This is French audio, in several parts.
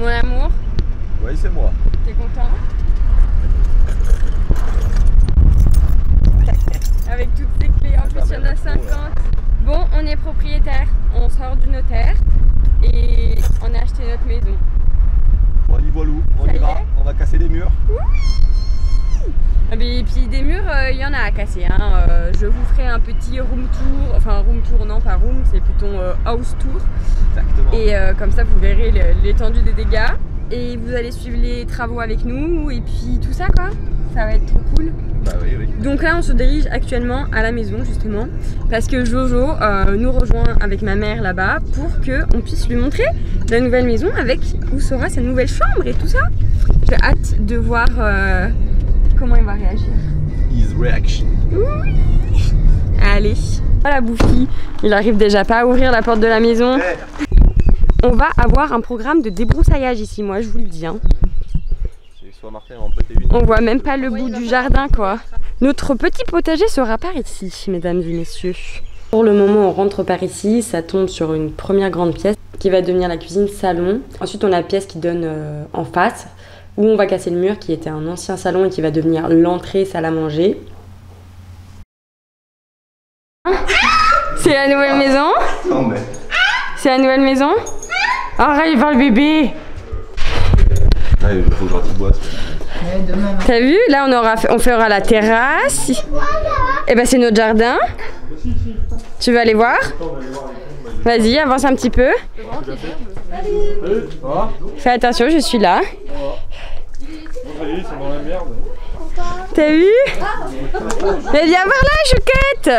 Mon amour. Oui, c'est moi. T'es content? Avec toutes ces clés, en plus il y en a 50. Bon, on est propriétaire, on sort du notaire et on a acheté notre maison. Bon, on y voit où? On ira, on va casser les murs. Oui. Et puis des murs, il y en a à casser. Hein. Je vous ferai un petit room tour, enfin room tour non pas room, c'est plutôt house tour. Exactement. Et comme ça vous verrez l'étendue des dégâts. Et vous allez suivre les travaux avec nous et puis tout ça quoi. Ça va être trop cool. Bah oui, oui. Donc là on se dirige actuellement à la maison justement parce que Jojo nous rejoint avec ma mère là-bas pour qu'on puisse lui montrer la nouvelle maison avec où sera sa nouvelle chambre et tout ça. J'ai hâte de voir comment il va réagir. His reaction. Oui. Allez. Voilà Bouffi, il arrive déjà pas à ouvrir la porte de la maison. On va avoir un programme de débroussaillage ici, moi je vous le dis. Hein. On voit même pas le bout du jardin quoi. Notre petit potager sera par ici, mesdames et messieurs. Pour le moment on rentre par ici, ça tombe sur une première grande pièce qui va devenir la cuisine salon. Ensuite on a la pièce qui donne en face, où on va casser le mur qui était un ancien salon et qui va devenir l'entrée salle à manger. C'est la nouvelle maison? Non mais... C'est la nouvelle maison? Arrête, voir le bébé! Ouais, il faut que je retiboise. T'as vu? Là on fera la terrasse. Et ben c'est notre jardin. Tu veux aller voir? Vas-y, avance un petit peu. Fais attention, je suis là. T'as vu? Mais viens voir là, chouquette!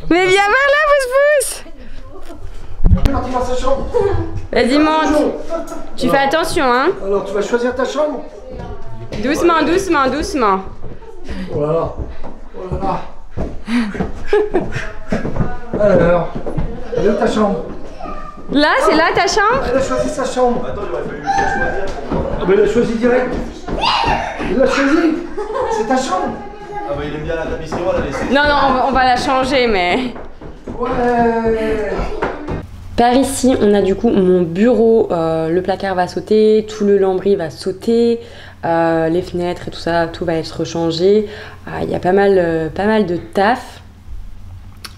Mais viens voir là, pouce-pouce! Vas-y, monte. Tu fais attention, hein. Alors, tu vas choisir ta chambre. Doucement, doucement, doucement. Voilà. Voilà. Alors, elle est où ta chambre? Là, c'est là ta chambre? Elle a choisi sa chambre. Attends, il aurait fallu choisir. Ah ben, elle a choisi direct. Il l'a choisi. C'est ta chambre. Ah bah il aime bien la tapisserie, on l'a laissé. Non, non, on va la changer, mais... Ouais. Par ici, on a du coup mon bureau, le placard va sauter, tout le lambris va sauter, les fenêtres et tout ça, tout va être changé. Il y a pas mal de taf.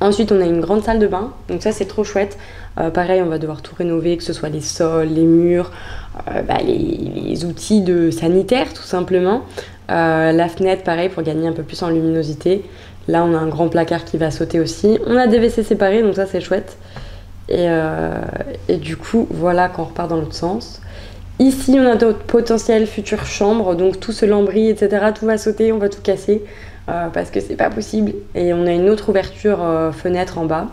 Ensuite, on a une grande salle de bain, donc ça c'est trop chouette. Pareil, on va devoir tout rénover, que ce soit les sols, les murs, les outils de sanitaire tout simplement. La fenêtre, pareil, pour gagner un peu plus en luminosité. Là, on a un grand placard qui va sauter aussi. On a des WC séparés, donc ça c'est chouette. Et du coup, voilà qu'on repart dans l'autre sens. Ici, on a notre potentielle future chambre, donc tout ce lambris, etc. Tout va sauter, on va tout casser parce que c'est pas possible. Et on a une autre ouverture fenêtre en bas.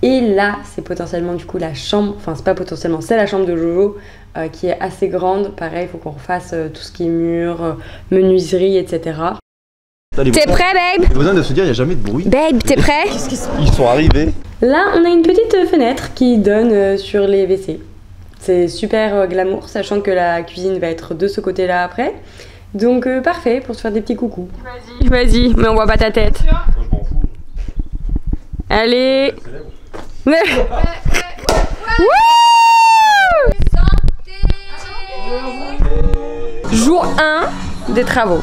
Et là, c'est potentiellement du coup la chambre, enfin c'est pas potentiellement, c'est la chambre de Jojo qui est assez grande. Pareil, il faut qu'on refasse tout ce qui est mur, menuiserie, etc. T'es prêt, babe? Il y a besoin de se dire, il n'y a jamais de bruit. Babe, t'es prêt? Ils sont arrivés. Là, on a une petite fenêtre qui donne sur les WC. C'est super glamour, sachant que la cuisine va être de ce côté-là après. Donc parfait pour se faire des petits coucous. Vas-y, vas-y, mais on voit pas ta tête. Moi, je m'en fous. Allez. Jour 1 des travaux.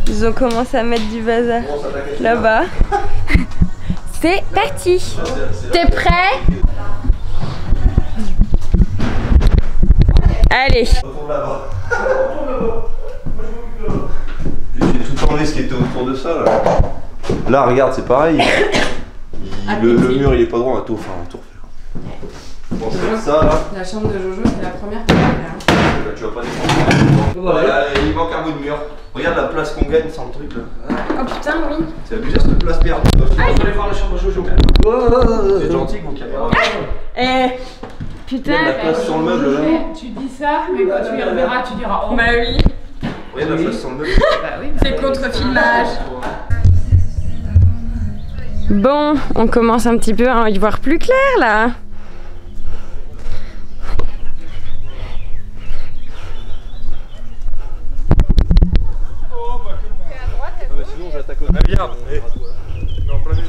Ils ont commencé à mettre du bazar là-bas. C'est parti. T'es prêt? Allez. J'ai tout enlevé ce qui était autour de ça là. Là, regarde, c'est pareil. Le mur il est pas droit, on va tout faire un tour. Bon, c'est ça là. La chambre de Jojo, c'est la première qu'on va faire. Là, tu vas pas descendre. Voilà, il manque un bout de mur. Regarde la place qu'on gagne sans le truc là. Oh putain, oui. C'est abusé cette place perdue. On va aller voir la chambre de Jojo. C'est gentil que vos caméras. Putain. La place sur le meuble là. Tu dis ça, mais quand tu y reverras, tu diras oh. Bah oui. Regarde la place sur le meuble. Bah oui, C'est contre-filmage. Bon, on commence un petit peu à y voir plus clair là. Sinon j'attaque au. Ah, viens. Non, plein de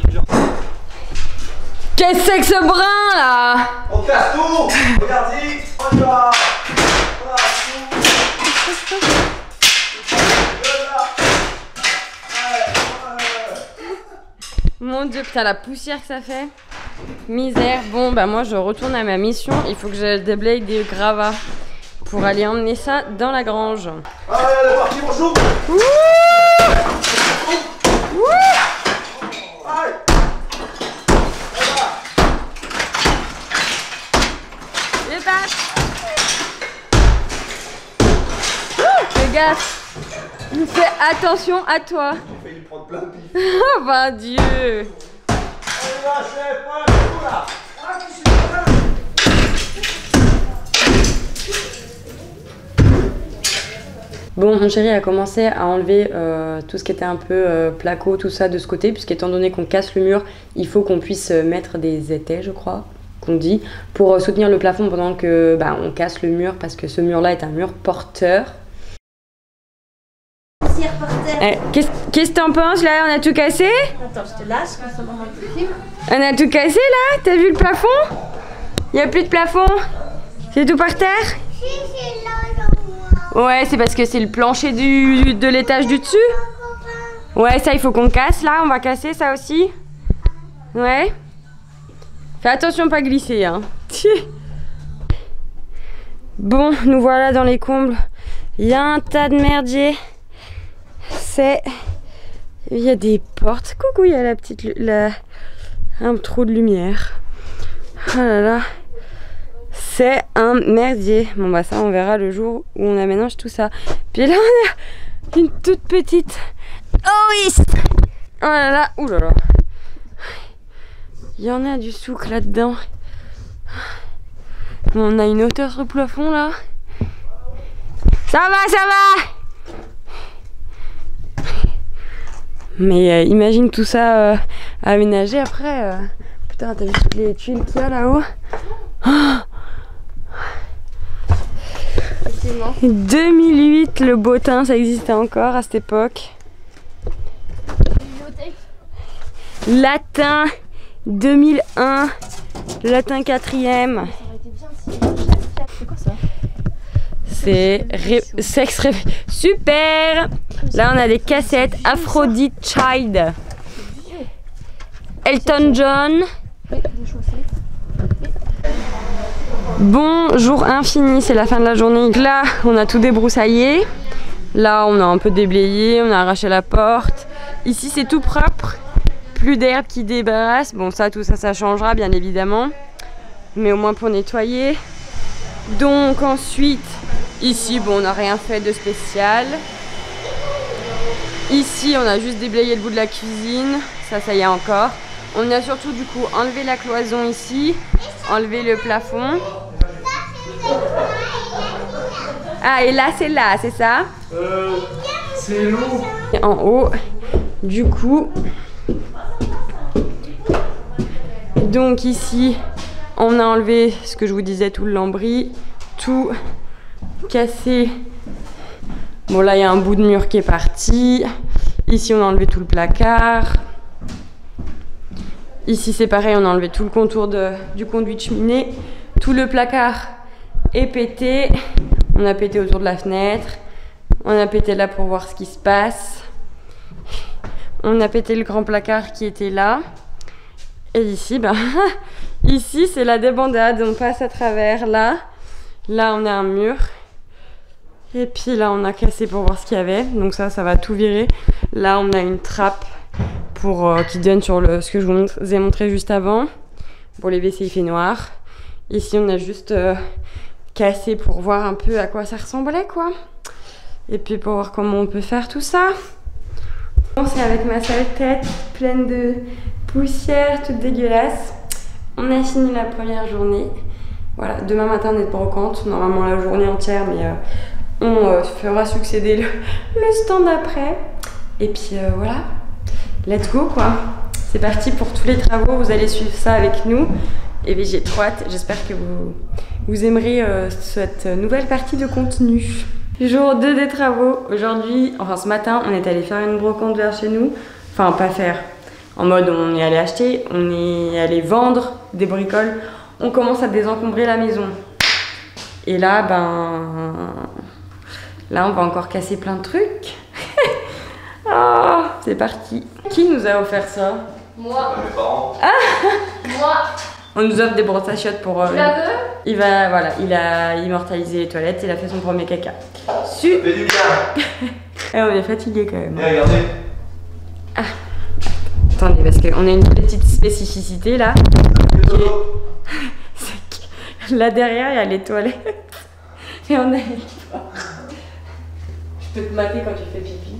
Qu'est-ce que c'est que ce brin là? On casse tout. Regarde-y. On y va. Voilà, tout. Mon Dieu, putain, la poussière que ça fait. Misère. Bon, bah moi, je retourne à ma mission. Il faut que je déblaye des gravats pour aller emmener ça dans la grange. Allez, elle est partie, bonjour. Wouh! Allez. Fais gaffe. Fais attention à toi. J'ai failli prendre plein de pif. Oh bah Dieu. Allez là, chef, pas tout là. Ah, tu sais pas. Bon, mon chéri a commencé à enlever tout ce qui était un peu placo, tout ça de ce côté, puisqu'étant donné qu'on casse le mur, il faut qu'on puisse mettre des étais, je crois, qu'on dit, pour soutenir le plafond pendant que on casse le mur, parce que ce mur-là est un mur porteur. Qu'est-ce que t'en penses là? On a tout cassé? Attends, je te lâche, comme ça maman te filme. On a tout cassé là? T'as vu le plafond? Il n'y a plus de plafond? C'est tout par terre? Si, c'est là, Ouais, c'est parce que c'est le plancher de l'étage du dessus. Ouais, ça il faut qu'on casse là, on va casser ça aussi. Ouais. Fais attention pas glisser hein. Bon, nous voilà dans les combles. Il y a un tas de merdier. Il y a des portes. Coucou, il y a la petite... un trou de lumière. Oh là là. C'est un merdier. Bon bah ça on verra le jour où on aménage tout ça. Puis là on a une toute petite... Oh oui. Oh là là. Ouh là là. Il y en a du souk là-dedans. On a une hauteur sur le plafond là. Ça va, ça va. Mais imagine tout ça aménagé après. Putain, t'as vu toutes les tuiles qu'il y a là-haut? Oh 2008, le bottin, ça existait encore à cette époque. Latin 2001, latin 4e. C'est quoi ça? C'est sexe super. Là on a des cassettes Aphrodite Child, Elton John. Bon, jour infini, c'est la fin de la journée. Là on a tout débroussaillé. Là on a un peu déblayé, on a arraché la porte. Ici c'est tout propre, plus d'herbe qui débarrasse. Bon ça, tout ça, ça changera bien évidemment, mais au moins pour nettoyer. Donc ensuite, ici, bon, on n'a rien fait de spécial. Ici, on a juste déblayé le bout de la cuisine. Ça y est encore. On a surtout, du coup, enlevé la cloison ici. Enlevé le plafond. Ah, et là, c'est ça? C'est l'eau. Et en haut, du coup... Donc ici, on a enlevé ce que je vous disais, tout le lambris. Tout cassé. Bon là il y a un bout de mur qui est parti. Ici on a enlevé tout le placard. Ici c'est pareil, on a enlevé tout le contour du conduit de cheminée. Tout le placard est pété. On a pété autour de la fenêtre. On a pété là pour voir ce qui se passe. On a pété le grand placard qui était là. Et ici, ici c'est la débandade. On passe à travers là. Là on a un mur. Et puis là on a cassé pour voir ce qu'il y avait. Donc ça va tout virer. Là on a une trappe qui donne sur ce que je vous ai montré juste avant. Pour les WC il fait noir. Ici on a juste cassé pour voir un peu à quoi ça ressemblait quoi. Et puis pour voir comment on peut faire tout ça. Bon, c'est avec ma sale tête pleine de poussière, toute dégueulasse. On a fini la première journée. Voilà, demain matin on est de brocante, normalement la journée entière, mais on fera succéder le stand après. Et puis voilà, let's go quoi. C'est parti pour tous les travaux, vous allez suivre ça avec nous. Et bien, j'ai trop hâte, j'espère que vous aimerez cette nouvelle partie de contenu. Jour 2 des travaux, aujourd'hui, enfin ce matin, on est allé faire une brocante vers chez nous. Enfin, pas faire. En mode on est allé acheter, on est allé vendre des bricoles, on commence à désencombrer la maison. Et là, là on va encore casser plein de trucs. Oh, c'est parti. Qui nous a offert ça? Moi. Mes parents. Moi. On nous offre des brosses à chiottes pour... Tu la veux? Il va, voilà, il a immortalisé les toilettes, il a fait son premier caca. Fais du bien. Et on est fatigué quand même. Viens, regardez. Attendez, parce qu'on a une petite spécificité là. C'est que là derrière, il y a les toilettes. Et on a... Je peux te mater quand tu fais pipi.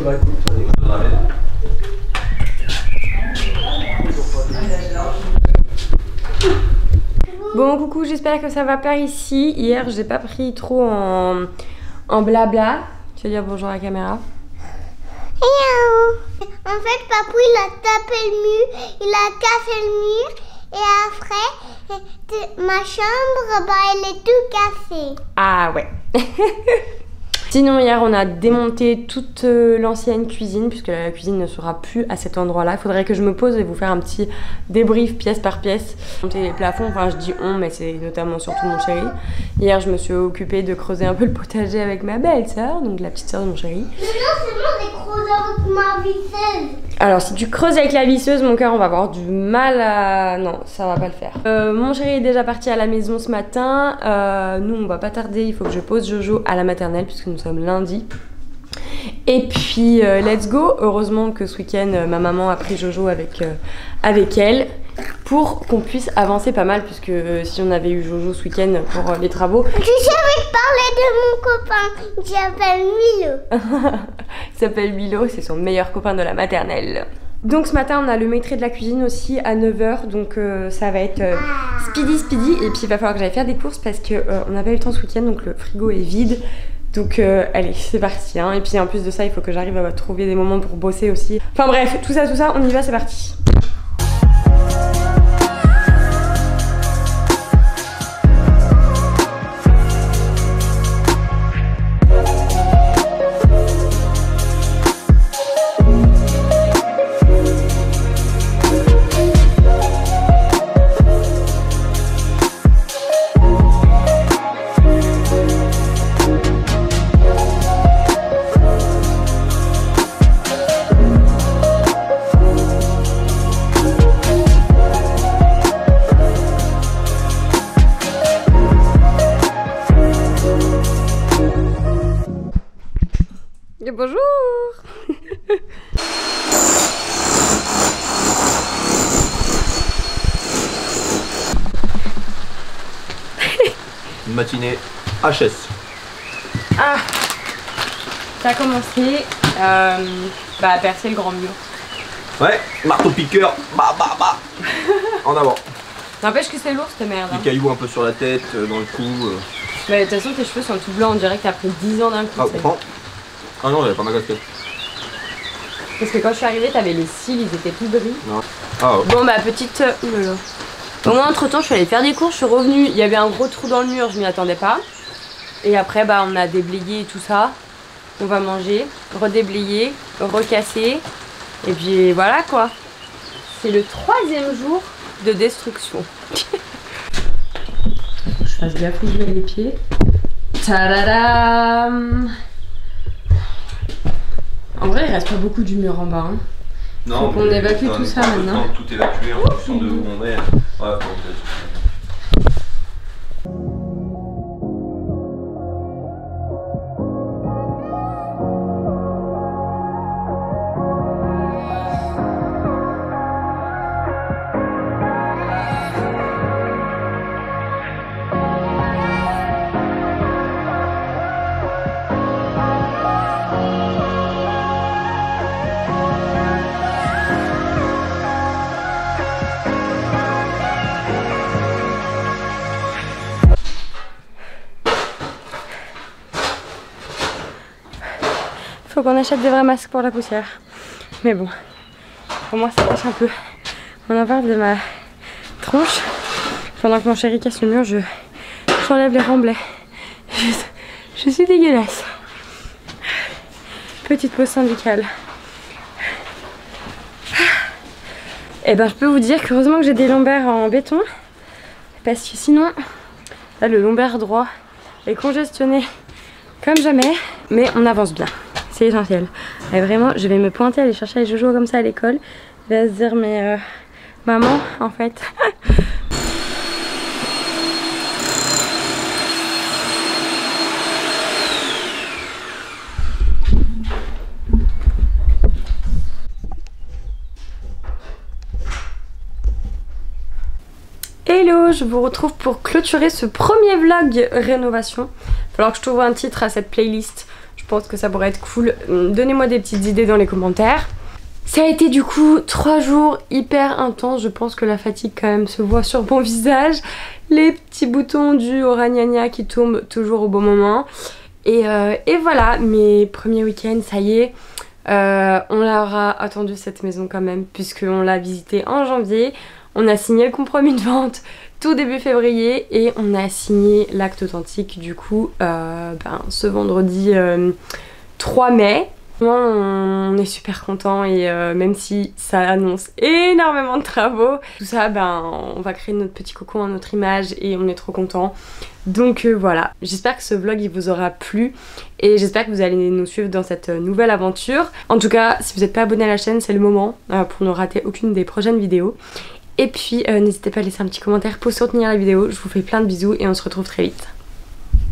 Bah écoute, Bon coucou, j'espère que ça va par ici. Hier j'ai pas pris trop en blabla. Tu veux dire bonjour à la caméra? En fait, papou il a tapé le mur, il a cassé le mur et après ma chambre, bah elle est tout cassée. Ah ouais. Sinon hier on a démonté toute l'ancienne cuisine puisque la cuisine ne sera plus à cet endroit là. Il faudrait que je me pose et vous faire un petit débrief pièce par pièce. Monter les plafonds, enfin je dis on mais c'est notamment surtout mon chéri. Hier je me suis occupée de creuser un peu le potager avec ma belle-sœur, donc la petite sœur de mon chéri. Mais non, c'est bon, j'ai creusé avec ma visseuse. Alors si tu creuses avec la visseuse, mon cœur on va avoir du mal à... Non, ça va pas le faire. Mon chéri est déjà parti à la maison ce matin. Nous on va pas tarder, il faut que je pose Jojo à la maternelle puisque nous sommes lundi. Et puis let's go. Heureusement que ce week-end ma maman a pris Jojo avec elle pour qu'on puisse avancer pas mal puisque si on avait eu Jojo ce week-end pour les travaux... Tu savais parler de mon copain, il s'appelle Milo. Il s'appelle Milo, c'est son meilleur copain de la maternelle. Donc ce matin on a le maître de la cuisine aussi à 9 h, donc ça va être speedy et puis il va falloir que j'aille faire des courses parce que on n'a pas eu le temps ce week-end donc le frigo est vide. Donc allez c'est parti hein. Et puis en plus de ça il faut que j'arrive à trouver des moments pour bosser aussi. Enfin bref tout ça on y va, c'est parti. Bonjour. Une matinée HS. Ah, ça a commencé à percer le grand mur. Ouais, marteau piqueur, bah. En avant. N'empêche que c'est lourd cette merde. Des cailloux un peu sur la tête, dans le cou. Mais de toute façon tes cheveux sont tout blancs, on dirait que t'as pris 10 ans d'un coup. Ah non, j'avais pas ma casquette. Parce que quand je suis arrivée, t'avais les cils, ils étaient tout gris. Non. Ah ouais. Bon bah petite... oulala. Au moins entre temps je suis allée faire des courses, je suis revenue, il y avait un gros trou dans le mur, je m'y attendais pas. Et après bah on a déblayé et tout ça. On va manger, redéblayer, recasser. Et puis voilà quoi. C'est le 3e jour de destruction. Je fasse gaffe où je mets les pieds. Tadadam! En vrai il reste pas beaucoup du mur en bas hein. Non, faut qu'on évacue tout ça maintenant. Tout évacuer en fonction de où on est. Ouais, Faut qu'on achète des vrais masques pour la poussière. Mais bon, pour moi ça cache un peu. On en parle de ma tronche. Pendant que mon chéri casse le mur, j'enlève les remblais. Je suis dégueulasse. Petite pause syndicale. Et ben je peux vous dire qu'heureusement que j'ai des lombaires en béton. Parce que sinon, là le lombaire droit est congestionné comme jamais. Mais on avance bien. C'est essentiel. Et vraiment, je vais me pointer, aller chercher les Jojo comme ça à l'école. Il va se dire, mais maman, en fait. Hello, je vous retrouve pour clôturer ce premier vlog rénovation. Il va falloir que je trouve un titre à cette playlist. Je pense que ça pourrait être cool. Donnez-moi des petites idées dans les commentaires. Ça a été du coup 3 jours hyper intenses. Je pense que la fatigue quand même se voit sur mon visage. Les petits boutons dus au ragnagna qui tombent toujours au bon moment. Et voilà, mes premiers week-ends, ça y est. On l'aura attendu cette maison quand même, puisqu'on l'a visitée en janvier. On a signé le compromis de vente tout début février et on a signé l'acte authentique du coup ce vendredi 3 mai. On est super contents et même si ça annonce énormément de travaux, tout ça on va créer notre petit cocon à notre image et on est trop contents. Donc voilà, j'espère que ce vlog il vous aura plu et j'espère que vous allez nous suivre dans cette nouvelle aventure. En tout cas, si vous n'êtes pas abonné à la chaîne, c'est le moment pour ne rater aucune des prochaines vidéos. Et puis n'hésitez pas à laisser un petit commentaire pour soutenir la vidéo. Je vous fais plein de bisous et on se retrouve très vite.